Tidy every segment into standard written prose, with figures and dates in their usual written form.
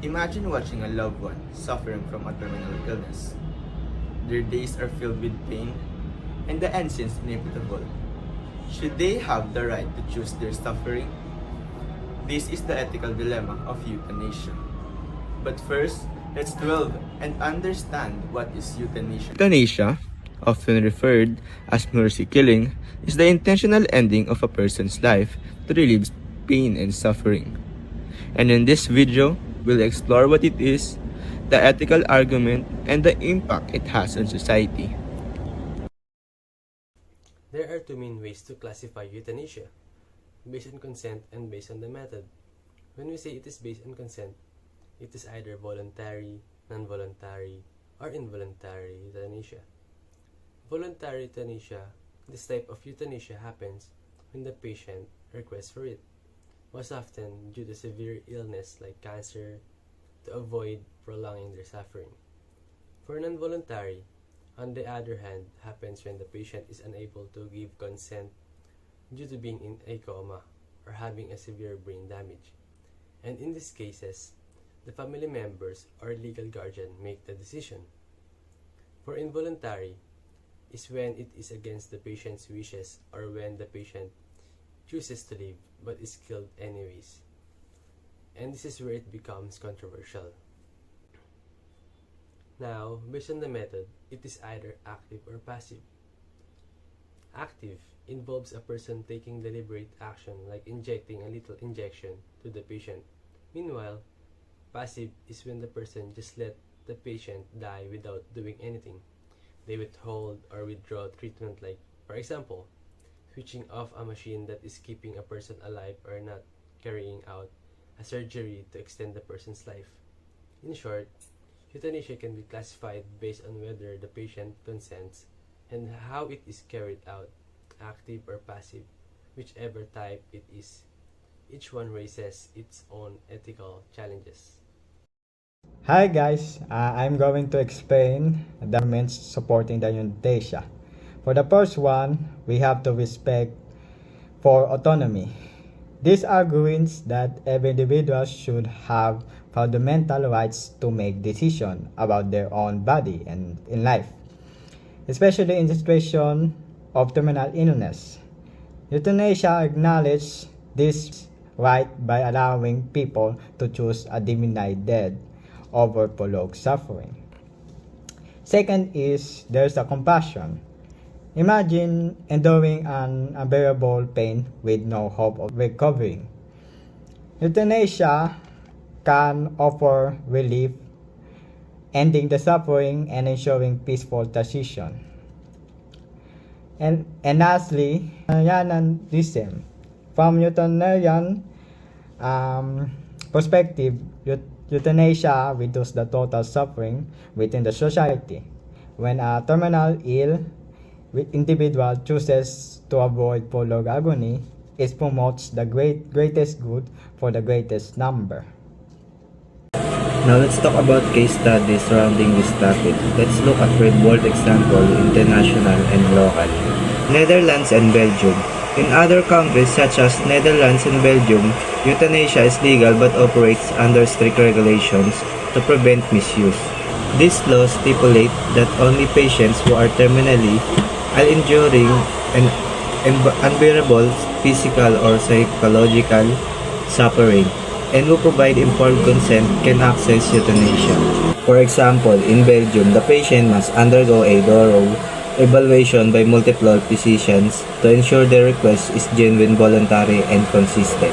Imagine watching a loved one suffering from a terminal illness. Their days are filled with pain, and the end seems inevitable. Should they have the right to choose their suffering? This is the ethical dilemma of euthanasia. But first, let's delve and understand what is euthanasia. Euthanasia, often referred as mercy killing, is the intentional ending of a person's life to relieve pain and suffering. And in this video, we'll explore what it is, the ethical argument, and the impact it has on society. There are two main ways to classify euthanasia, based on consent and based on the method. When we say it is based on consent, it is either voluntary, non-voluntary, or involuntary euthanasia. Voluntary euthanasia, this type of euthanasia happens when the patient requests for it, most often due to severe illness like cancer, to avoid prolonging their suffering. For non-voluntary, on the other hand, happens when the patient is unable to give consent due to being in a coma or having a severe brain damage. And in these cases, the family members or legal guardian make the decision. For involuntary is when it is against the patient's wishes or when the patient chooses to live but is killed anyways. And this is where it becomes controversial. Now, based on the method, it is either active or passive. Active involves a person taking deliberate action like injecting a little injection to the patient. Meanwhile, passive is when the person just let the patient die without doing anything. They withhold or withdraw treatment like, for example, switching off a machine that is keeping a person alive or not carrying out a surgery to extend the person's life. In short, euthanasia can be classified based on whether the patient consents and how it is carried out, active or passive, whichever type it is. Each one raises its own ethical challenges. Hi guys, I'm going to explain the arguments supporting the euthanasia. For the first one, we have to respect for autonomy. This argues that every individual should have fundamental rights to make decisions about their own body and in life, especially in the situation of terminal illness. Euthanasia acknowledges this right by allowing people to choose a diminished death over prolonged suffering. Second is there's a compassion. Imagine enduring an unbearable pain with no hope of recovering. Euthanasia can offer relief, ending the suffering and ensuring peaceful transition. And lastly, euthanasia. From euthanasia perspective, euthanasia reduces the total suffering within the society. When a terminal ill individual chooses to avoid prolonged agony, it promotes the greatest good for the greatest number. Now let's talk about case studies surrounding this topic. Let's look at real-world examples, international and local. Netherlands and Belgium. In other countries such as Netherlands and Belgium, euthanasia is legal but operates under strict regulations to prevent misuse. These laws stipulate that only patients who are terminally ill, enduring an unbearable physical or psychological suffering, and who provide informed consent can access euthanasia. For example, in Belgium, the patient must undergo a thorough evaluation by multiple physicians to ensure their request is genuine, voluntary, and consistent.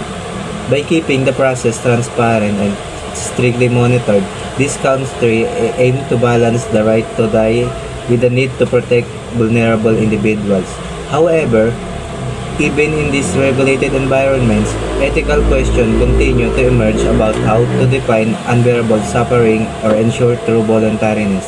By keeping the process transparent and strictly monitored, this country aims to balance the right to die with the need to protect vulnerable individuals. However, even in these regulated environments, ethical questions continue to emerge about how to define unbearable suffering or ensure true voluntariness.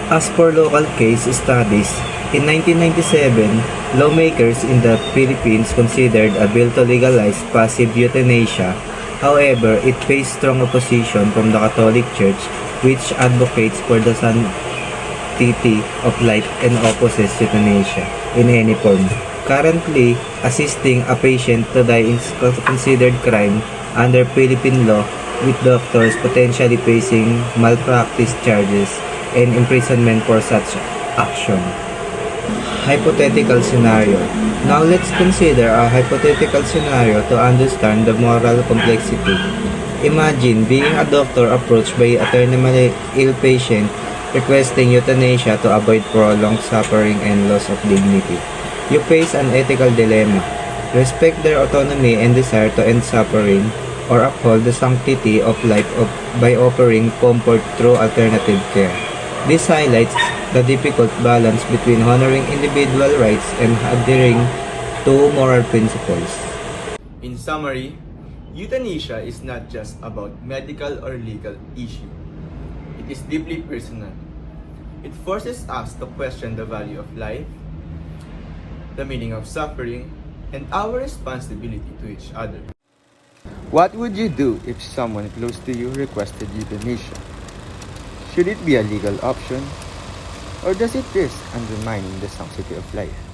As for local case studies, in 1997, lawmakers in the Philippines considered a bill to legalize passive euthanasia. However, it faced strong opposition from the Catholic Church, which advocates for the sanctity of life and opposes euthanasia in any form. Currently, assisting a patient to die is considered crime under Philippine law with doctors potentially facing malpractice charges and imprisonment for such action. Hypothetical scenario. Now let's consider a hypothetical scenario to understand the moral complexity. Imagine being a doctor approached by a terminally ill patient requesting euthanasia to avoid prolonged suffering and loss of dignity. You face an ethical dilemma. Respect their autonomy and desire to end suffering, or uphold the sanctity of life by offering comfort through alternative care. This highlights the difficult balance between honoring individual rights and adhering to moral principles. In summary, euthanasia is not just about medical or legal issue. It is deeply personal. It forces us to question the value of life, the meaning of suffering, and our responsibility to each other. What would you do if someone close to you requested euthanasia? Should it be a legal option, or does it risk undermining the sanctity of life?